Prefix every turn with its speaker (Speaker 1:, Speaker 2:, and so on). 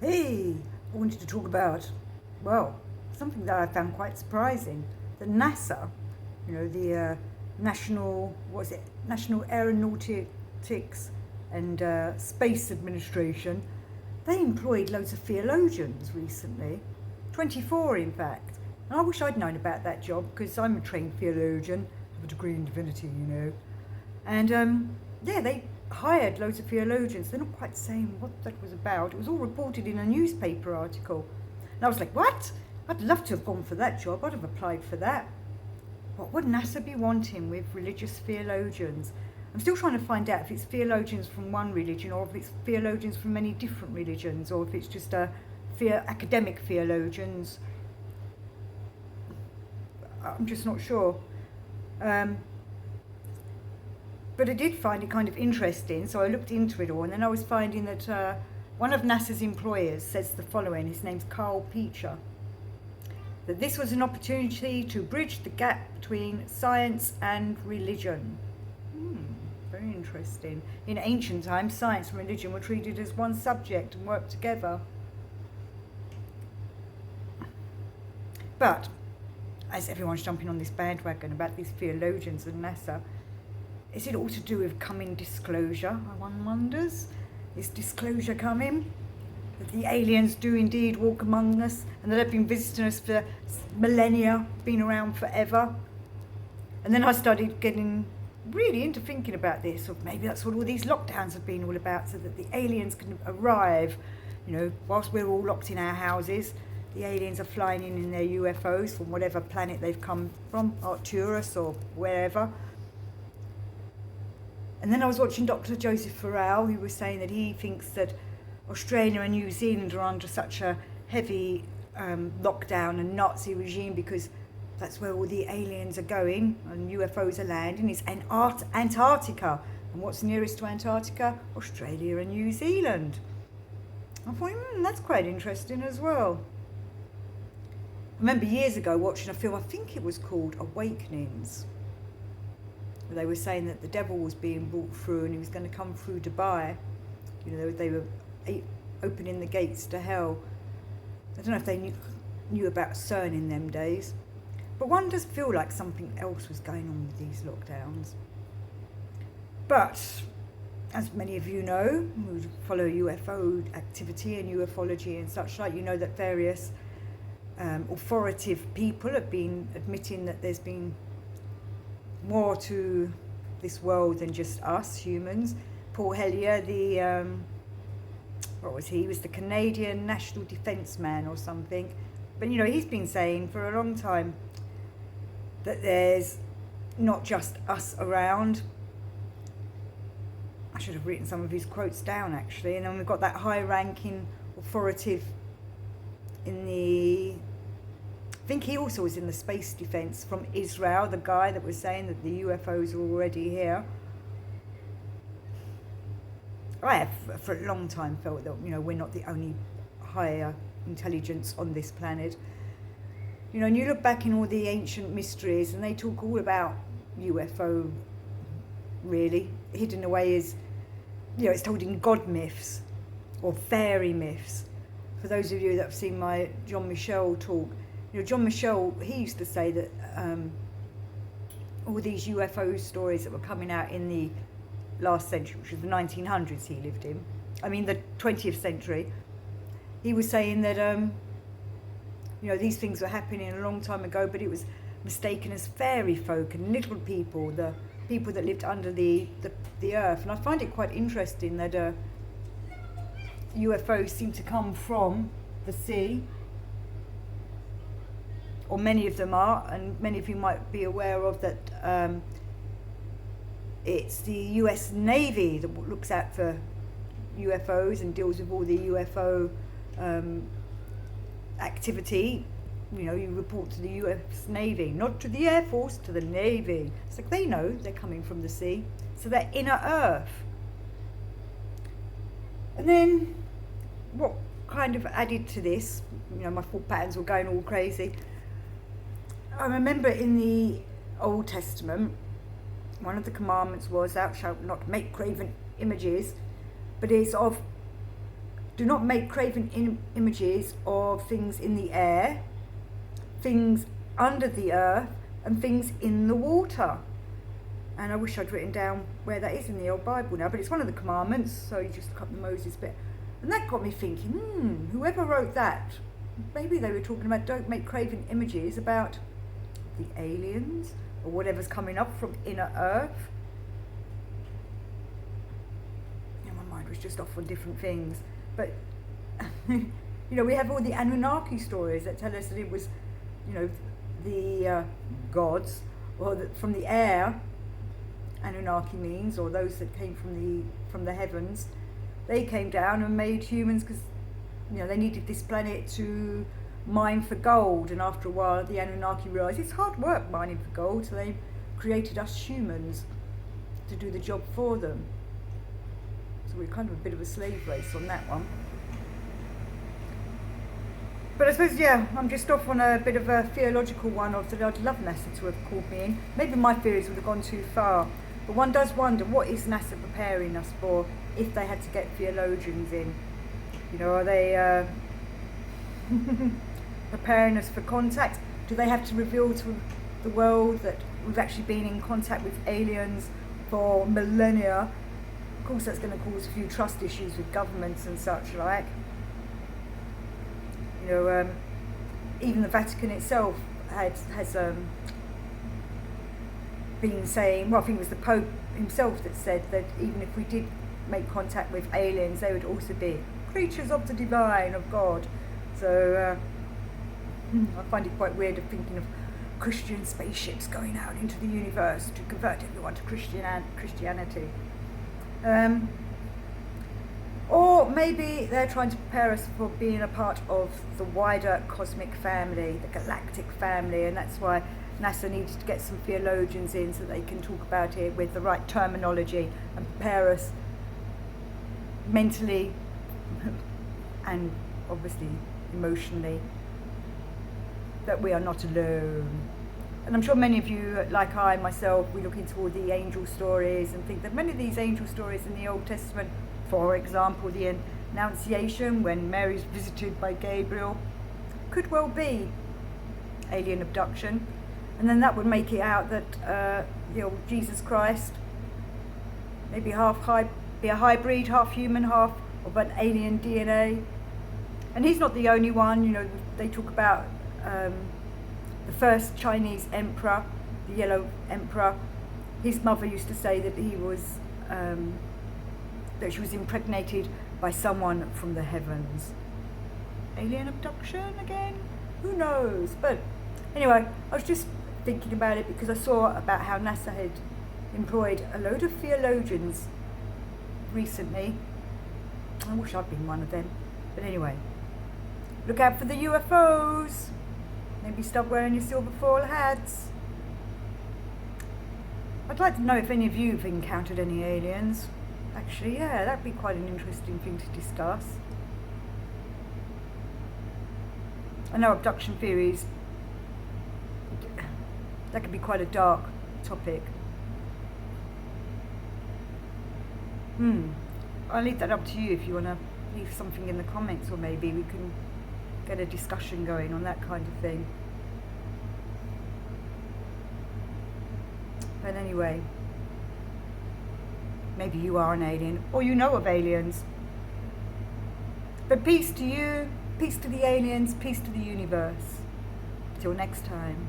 Speaker 1: Hey, I wanted to talk about, well, something that I found quite surprising. That NASA, the National, what is it, National Aeronautics and Space Administration, they employed loads of theologians recently. 24, in fact. And I wish I'd known about that job because I'm a trained theologian, have a degree in divinity. And yeah, they hired loads of theologians. They're not quite saying what that was about. It was all reported in a newspaper article. And I was like, what? I'd love to have gone for that job. I'd have applied for that. What would NASA be wanting with religious theologians? I'm still trying to find out if it's theologians from one religion or if it's theologians from many different religions or if it's just academic theologians. I'm just not sure. But I did find it kind of interesting, so I looked into it all, and then I was finding that one of NASA's employers says the following. His name's Carl Peacher. That this was an opportunity to bridge the gap between science and religion. Very interesting. In ancient times, science and religion were treated as one subject and worked together. But, as everyone's jumping on this bandwagon about these theologians and NASA, is it all to do with coming disclosure? One wonders. Is disclosure coming? That the aliens do indeed walk among us and that they've been visiting us for millennia, been around forever. And then I started getting really into thinking about this, or maybe that's what all these lockdowns have been all about, so that the aliens can arrive, whilst we're all locked in our houses. The aliens are flying in their UFOs from whatever planet they've come from, Arcturus or wherever. And then I was watching Dr. Joseph Farrell, who was saying that he thinks that Australia and New Zealand are under such a heavy lockdown and Nazi regime because that's where all the aliens are going and UFOs are landing. It's Antarctica. And what's nearest to Antarctica? Australia and New Zealand. I thought, that's quite interesting as well. I remember years ago watching a film, I think it was called Awakenings. They were saying that the devil was being brought through and he was going to come through Dubai. They were opening the gates to hell. I don't know if they knew about CERN in them days. But one does feel like something else was going on with these lockdowns. But, as many of you know, who follow UFO activity and ufology and such like, you know that various authoritative people have been admitting that there's been more to this world than just us humans. Paul Hellyer, he was the Canadian National Defence Man or something. But he's been saying for a long time that there's not just us around. I should have written some of his quotes down actually. And then we've got that high-ranking authoritative in the, I think he also was in the space defence from Israel, the guy that was saying that the UFOs are already here. I have for a long time felt that we're not the only higher intelligence on this planet. And you look back in all the ancient mysteries and they talk all about UFO, really hidden away as it's told in god myths or fairy myths. For those of you that have seen my John Michel talk, John Michel, he used to say that all these UFO stories that were coming out in the last century, which was the 1900s he lived in, the 20th century, he was saying that these things were happening a long time ago, but it was mistaken as fairy folk and little people, the people that lived under the earth. And I find it quite interesting that UFOs seem to come from the sea, or many of them are, and many of you might be aware of that. It's the US Navy that looks out for UFOs and deals with all the UFO activity. You report to the US Navy, not to the Air Force, to the Navy. It's like they know they're coming from the sea, so they're inner Earth. And then what kind of added to this, my thought patterns were going all crazy. I remember in the Old Testament, one of the commandments was, thou shalt not make graven images, but it's of do not make graven images of things in the air, things under the earth, and things in the water. And I wish I'd written down where that is in the old Bible now, but it's one of the commandments, so you just look up the Moses bit. And that got me thinking, whoever wrote that, maybe they were talking about don't make graven images about the aliens or whatever's coming up from inner earth. And my mind was just off on different things. But, we have all the Anunnaki stories that tell us that it was, the gods, or from the air, Anunnaki means, or those that came from the heavens. They came down and made humans because, they needed this planet to mine for gold. And after a while, the Anunnaki realised it's hard work mining for gold, so they created us humans to do the job for them. So we're kind of a bit of a slave race on that one. But I suppose, I'm just off on a bit of a theological one of that I'd love NASA to have called me in. Maybe my theories would have gone too far. But one does wonder, what is NASA preparing us for if they had to get theologians in? Are they preparing us for contact? Do they have to reveal to the world that we've actually been in contact with aliens for millennia? Of course, that's going to cause a few trust issues with governments and such like. Even the Vatican itself has been saying, I think it was the Pope himself that said that even if we did make contact with aliens, they would also be creatures of the divine, of God. So I find it quite weird of thinking of Christian spaceships going out into the universe to convert everyone to Christianity. Or maybe they're trying to prepare us for being a part of the wider cosmic family, the galactic family, and that's why NASA needed to get some theologians in so they can talk about it with the right terminology and prepare us mentally and obviously emotionally that we are not alone. And I'm sure many of you, like I myself, we look into all the angel stories and think that many of these angel stories in the Old Testament, for example, the Annunciation, when Mary's visited by Gabriel, could well be alien abduction. And then that would make it out that Jesus Christ maybe be a hybrid, half human, half of an alien DNA. And he's not the only one. They talk about the first Chinese emperor, the Yellow Emperor. His mother used to say that he was that she was impregnated by someone from the heavens. Alien abduction again? Who knows? But anyway, I was just thinking about it because I saw about how NASA had employed a load of theologians recently. I wish I'd been one of them. But anyway, look out for the UFOs. Maybe stop wearing your silver foil hats. I'd like to know if any of you have encountered any aliens. Actually, that'd be quite an interesting thing to discuss. I know abduction theories, that could be quite a dark topic. I'll leave that up to you if you want to leave something in the comments, or maybe we can get a discussion going on that kind of thing. But anyway, maybe you are an alien, or you know of aliens. But peace to you, peace to the aliens, peace to the universe. Till next time.